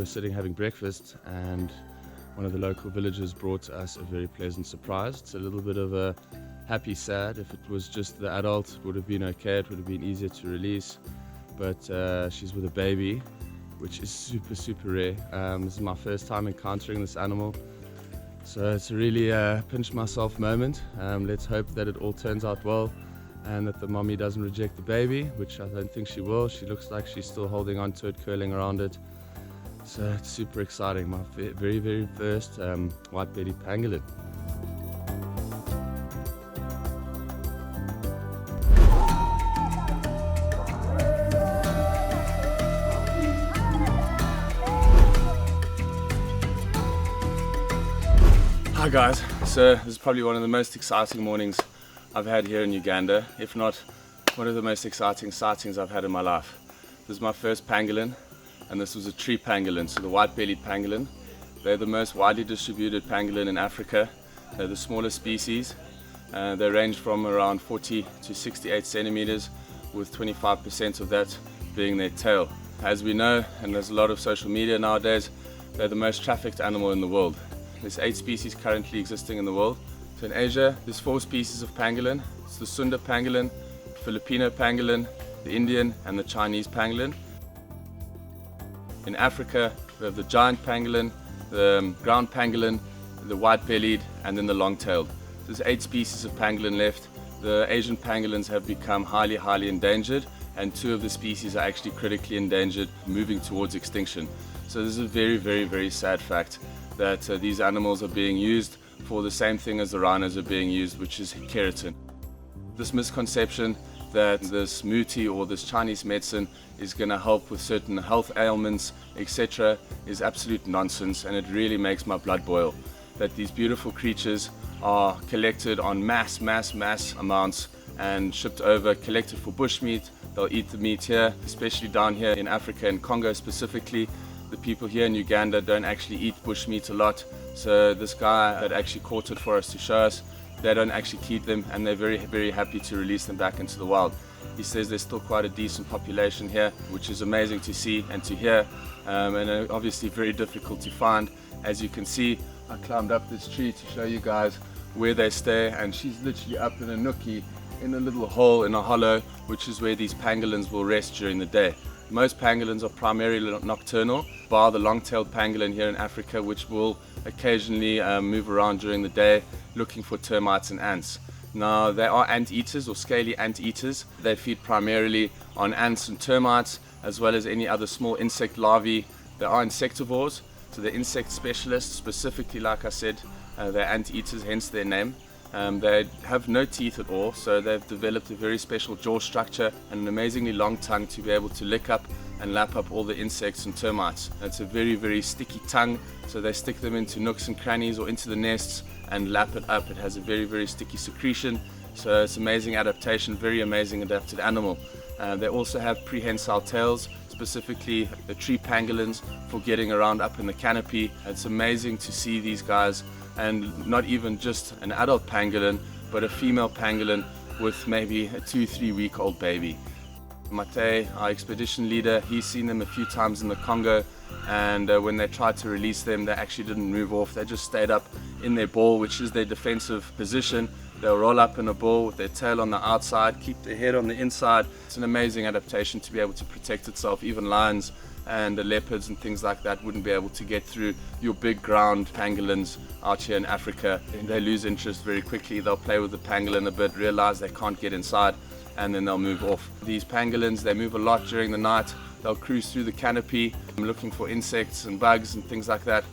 were sitting having breakfast, and one of the local villagers brought us a very pleasant surprise. It's a little bit of a happy sad. If it was just the adult, it would have been okay, it would have been easier to release, but she's with a baby, which is super rare. This is my first time encountering this animal, so it's a really pinch myself moment. Let's hope that it all turns out well and that the mommy doesn't reject the baby, which I don't think she will. She looks like she's still holding on to it, curling around it. So it's super exciting. My very first white-bellied pangolin. Hi guys, so this is probably one of the most exciting mornings I've had here in Uganda, if not one of the most exciting sightings I've had in my life. This is my first pangolin, and this was a tree pangolin, so the white-bellied pangolin. They're the most widely distributed pangolin in Africa. They're the smallest species. They range from around 40 to 68 centimeters, with 25% of that being their tail. As we know, and there's a lot of social media nowadays, they're the most trafficked animal in the world. There's 8 species currently existing in the world. So in Asia, there's 4 species of pangolin. It's the Sunda pangolin, Filipino pangolin, the Indian and the Chinese pangolin. In Africa, we have the giant pangolin, the ground pangolin, the white-bellied, and then the long-tailed. There's 8 species of pangolin left. The Asian pangolins have become highly endangered, and 2 of the species are actually critically endangered, moving towards extinction. So this is a very sad fact that these animals are being used for the same thing as the rhinos are being used, which is keratin. This misconception that this muti or this Chinese medicine is going to help with certain health ailments, etc., is absolute nonsense, and it really makes my blood boil. That these beautiful creatures are collected on mass amounts and shipped over, collected for bushmeat. They'll eat the meat here, especially down here in Africa, in Congo specifically. The people here in Uganda don't actually eat bushmeat a lot, so this guy that actually caught it for us to show us, they don't actually keep them, and they're very happy to release them back into the wild. He says there's still quite a decent population here, which is amazing to see and to hear, and obviously very difficult to find. As you can see, I climbed up this tree to show you guys where they stay, and she's literally up in a nookie, in a little hole in a hollow, which is where these pangolins will rest during the day. Most pangolins are primarily nocturnal, bar the long-tailed pangolin here in Africa, which will occasionally move around during the day looking for termites and ants. Now, they are ant-eaters or scaly ant-eaters. They feed primarily on ants and termites, as well as any other small insect larvae. They are insectivores, so they're insect specialists, specifically, like I said, they're ant-eaters, hence their name. They have no teeth at all, so they've developed a very special jaw structure and an amazingly long tongue to be able to lick up and lap up all the insects and termites. It's a very sticky tongue, so they stick them into nooks and crannies or into the nests and lap it up. It has a very sticky secretion, so it's amazing adaptation, very amazing adapted animal. They also have prehensile tails, specifically the tree pangolins, for getting around up in the canopy. It's amazing to see these guys, and not even just an adult pangolin, but a female pangolin with maybe a 2-3 week old baby. Mate, our expedition leader, he's seen them a few times in the Congo, and when they tried to release them, they actually didn't move off. They just stayed up in their ball, which is their defensive position. They'll roll up in a ball with their tail on the outside, keep their head on the inside. It's an amazing adaptation to be able to protect itself. Even lions and the leopards and things like that wouldn't be able to get through your big ground pangolins out here in Africa. They lose interest very quickly. They'll play with the pangolin a bit, realize they can't get inside, and then they'll move off. These pangolins, they move a lot during the night. They'll cruise through the canopy looking for insects and bugs and things like that.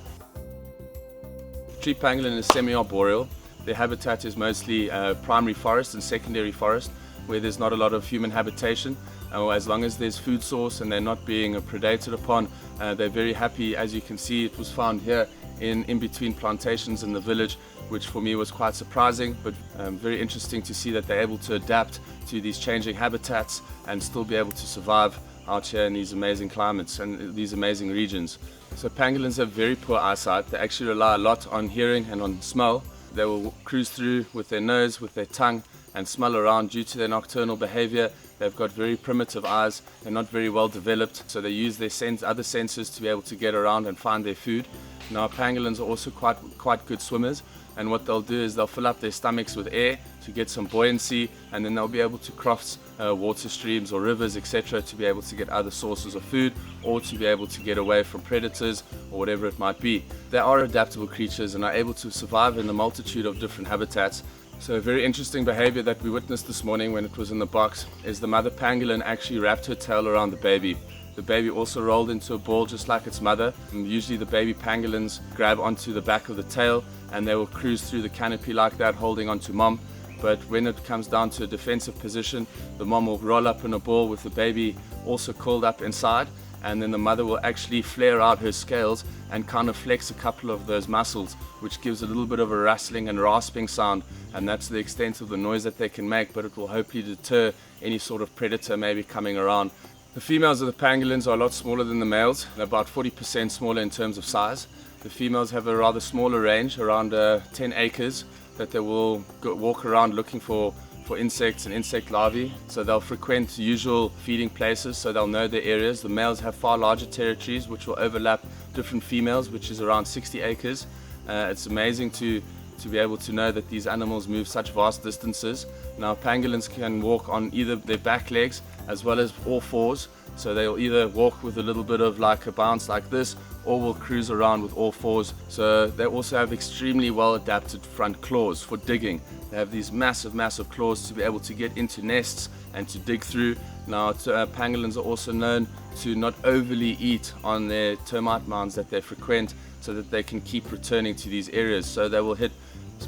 Tree pangolin is semi-arboreal. Their habitat is mostly primary forest and secondary forest, where there's not a lot of human habitation. As long as there's food source and they're not being predated upon, they're very happy. As you can see, it was found here in between plantations in the village, which for me was quite surprising, but very interesting to see that they're able to adapt to these changing habitats and still be able to survive out here in these amazing climates and these amazing regions. So pangolins have very poor eyesight. They actually rely a lot on hearing and on smell. They will cruise through with their nose, with their tongue, and smell around due to their nocturnal behavior. They've got very primitive eyes. They're not very well developed, so they use their other senses to be able to get around and find their food. Now, pangolins are also quite good swimmers, and what they'll do is they'll fill up their stomachs with air to get some buoyancy, and then they'll be able to cross water streams or rivers, etc., to be able to get other sources of food or to be able to get away from predators or whatever it might be. They are adaptable creatures and are able to survive in a multitude of different habitats. So a very interesting behavior that we witnessed this morning when it was in the box is the mother pangolin actually wrapped her tail around the baby. The baby also rolled into a ball just like its mother. And usually the baby pangolins grab onto the back of the tail and they will cruise through the canopy like that, holding onto mom. But when it comes down to a defensive position, the mom will roll up in a ball with the baby also curled up inside, and then the mother will actually flare out her scales and kind of flex a couple of those muscles, which gives a little bit of a rustling and rasping sound, and that's the extent of the noise that they can make, but it will hopefully deter any sort of predator maybe coming around. The females of the pangolins are a lot smaller than the males. They're about 40% smaller in terms of size. The females have a rather smaller range, around 10 acres, that they will walk around looking for insects and insect larvae. So they'll frequent usual feeding places, so they'll know their areas. The males have far larger territories which will overlap different females, which is around 60 acres. It's amazing to be able to know that these animals move such vast distances. Now, pangolins can walk on either their back legs as well as all fours. So they'll either walk with a little bit of like a bounce like this, or will cruise around with all fours. So they also have extremely well adapted front claws for digging. They have these massive claws to be able to get into nests and to dig through. Now, pangolins are also known to not overly eat on their termite mounds that they frequent, so that they can keep returning to these areas. So they will hit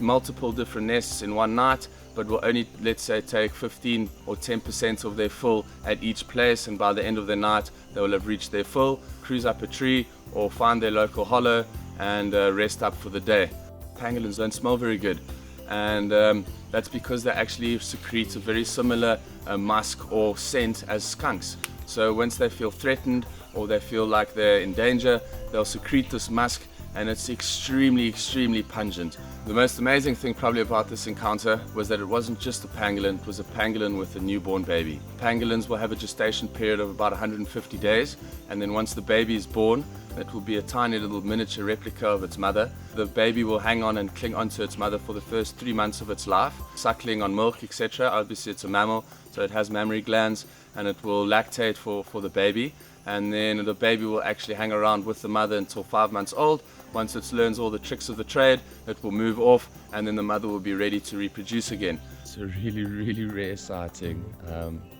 multiple different nests in one night, but will only, let's say, take 15 or 10% of their fill at each place, and by the end of the night they will have reached their fill, cruise up a tree or find their local hollow and rest up for the day. Pangolins don't smell very good, and that's because they actually secrete a very similar musk or scent as skunks. So once they feel threatened or they feel like they're in danger, they'll secrete this musk, and it's extremely pungent. The most amazing thing probably about this encounter was that it wasn't just a pangolin, it was a pangolin with a newborn baby. Pangolins will have a gestation period of about 150 days, and then once the baby is born, it will be a tiny little miniature replica of its mother. The baby will hang on and cling onto its mother for the first 3 months of its life, suckling on milk, etc. Obviously it's a mammal, so it has mammary glands, and it will lactate for the baby. And then the baby will actually hang around with the mother until 5 months old. Once it learns all the tricks of the trade, it will move off, and then the mother will be ready to reproduce again. It's a really rare sighting.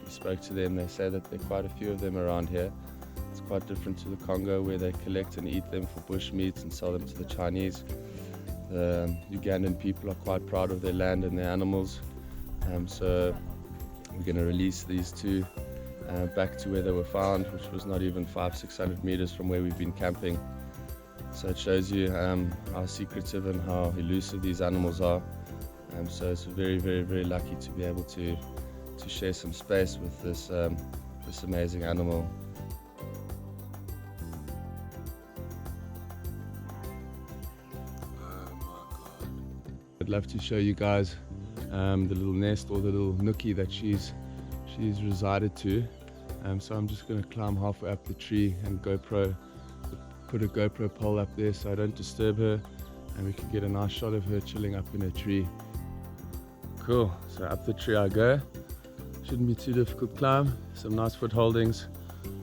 We spoke to them, they say that there are quite a few of them around here. It's quite different to the Congo, where they collect and eat them for bush meat and sell them to the Chinese. The Ugandan people are quite proud of their land and their animals, so we're going to release these two back to where they were found, which was not even 500-600 meters from where we've been camping. So it shows you how secretive and how elusive these animals are. So it's very lucky to be able to share some space with this amazing animal. I'd love to show you guys the little nest or the little nookie that she's resided to. So I'm just going to climb halfway up the tree and put a GoPro pole up there so I don't disturb her, and we can get a nice shot of her chilling up in a tree. Cool, so up the tree I go. Shouldn't be too difficult climb, some nice foot holdings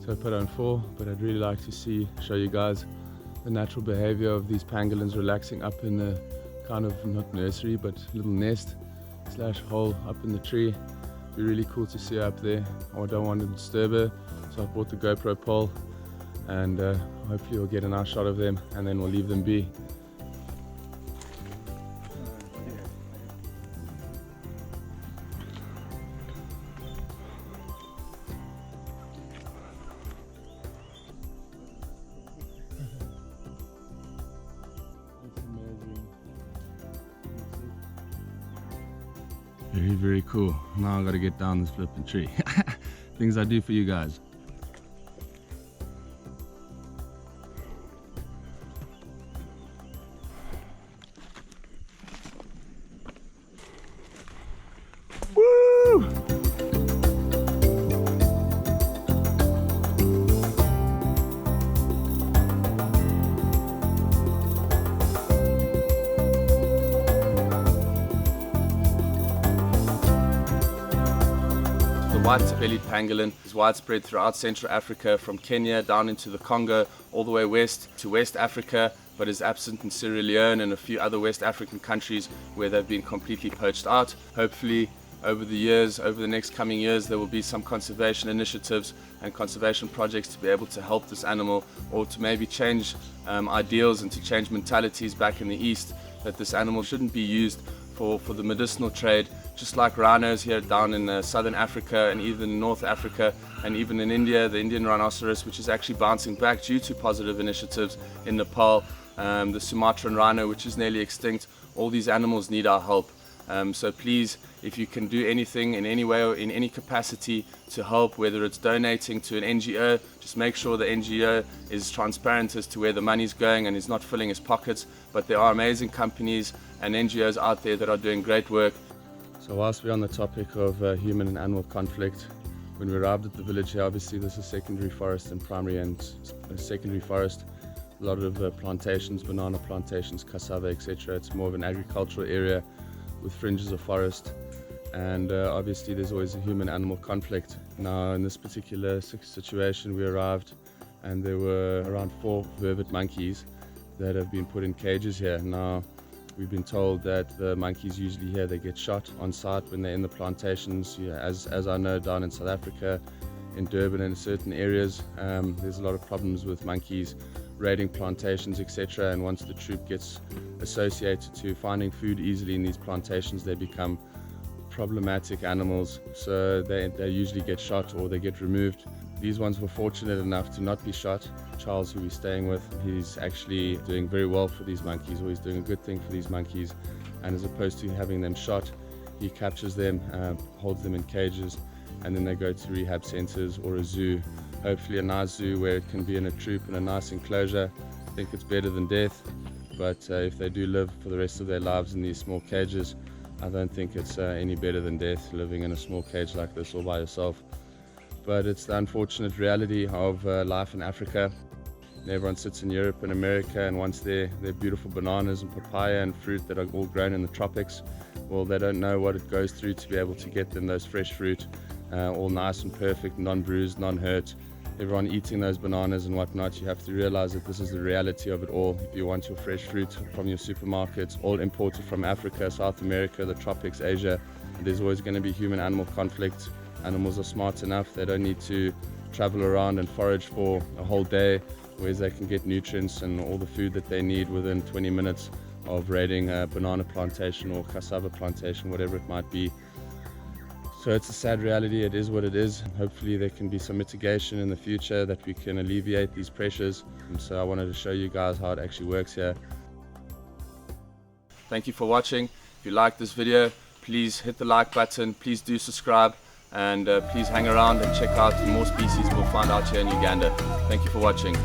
so hope I don't fall, but I'd really like to show you guys the natural behavior of these pangolins relaxing up in the kind of, not nursery, but little nest / hole up in the tree. It'd be really cool to see her up there. I don't want to disturb her, so I bought the GoPro pole, and hopefully we'll get a nice shot of them, and then we'll leave them be. Very cool. Now I gotta get down this flipping tree. Things I do for you guys. Woo! white-bellied pangolin is widespread throughout Central Africa, from Kenya down into the Congo, all the way west to West Africa, but is absent in Sierra Leone and a few other West African countries where they've been completely poached out. Hopefully, over the next coming years, there will be some conservation initiatives and conservation projects to be able to help this animal, or to maybe change ideals and to change mentalities back in the East, that this animal shouldn't be used for the medicinal trade, just like rhinos here down in southern Africa and even in North Africa, and even in India, the Indian rhinoceros, which is actually bouncing back due to positive initiatives in Nepal, the Sumatran rhino, which is nearly extinct. All these animals need our help. So please, if you can do anything in any way or in any capacity to help, whether it's donating to an NGO, just make sure the NGO is transparent as to where the money's going and is not filling his pockets. But there are amazing companies and NGOs out there that are doing great work. So whilst we're on the topic of human and animal conflict, when we arrived at the village here, obviously this is secondary forest and primary and secondary forest. A lot of plantations, banana plantations, cassava, etc. It's more of an agricultural area with fringes of forest, and obviously there's always a human-animal conflict. Now in this particular situation we arrived and there were around 4 vervet monkeys that have been put in cages here. Now we've been told that the monkeys usually here, they get shot on site when they're in the plantations. Yeah, as I know, down in South Africa, in Durban and in certain areas, there's a lot of problems with monkeys raiding plantations, etc. And once the troop gets associated to finding food easily in these plantations, they become problematic animals. So they usually get shot or they get removed. These ones were fortunate enough to not be shot. Charles, who we're staying with, he's actually doing very well for these monkeys, or he's doing a good thing for these monkeys. And as opposed to having them shot, he captures them, holds them in cages, and then they go to rehab centers or a zoo. Hopefully a nice zoo where it can be in a troop in a nice enclosure. I think it's better than death, but if they do live for the rest of their lives in these small cages, I don't think it's any better than death, living in a small cage like this all by yourself. But it's the unfortunate reality of life in Africa. Everyone sits in Europe and America and wants their beautiful bananas and papaya and fruit that are all grown in the tropics. Well, they don't know what it goes through to be able to get them those fresh fruit, all nice and perfect, non-bruised, non-hurt. Everyone eating those bananas and whatnot, you have to realize that this is the reality of it all. If you want your fresh fruit from your supermarkets, all imported from Africa, South America, the tropics, Asia, there's always going to be human-animal conflict. Animals are smart enough, they don't need to travel around and forage for a whole day, whereas they can get nutrients and all the food that they need within 20 minutes of raiding a banana plantation or cassava plantation, whatever it might be. So it's a sad reality, it is what it is. Hopefully there can be some mitigation in the future that we can alleviate these pressures. And so I wanted to show you guys how it actually works here. Thank you for watching. If you like this video, please hit the like button, please do subscribe, and please hang around and check out more species we'll find out here in Uganda. Thank you for watching.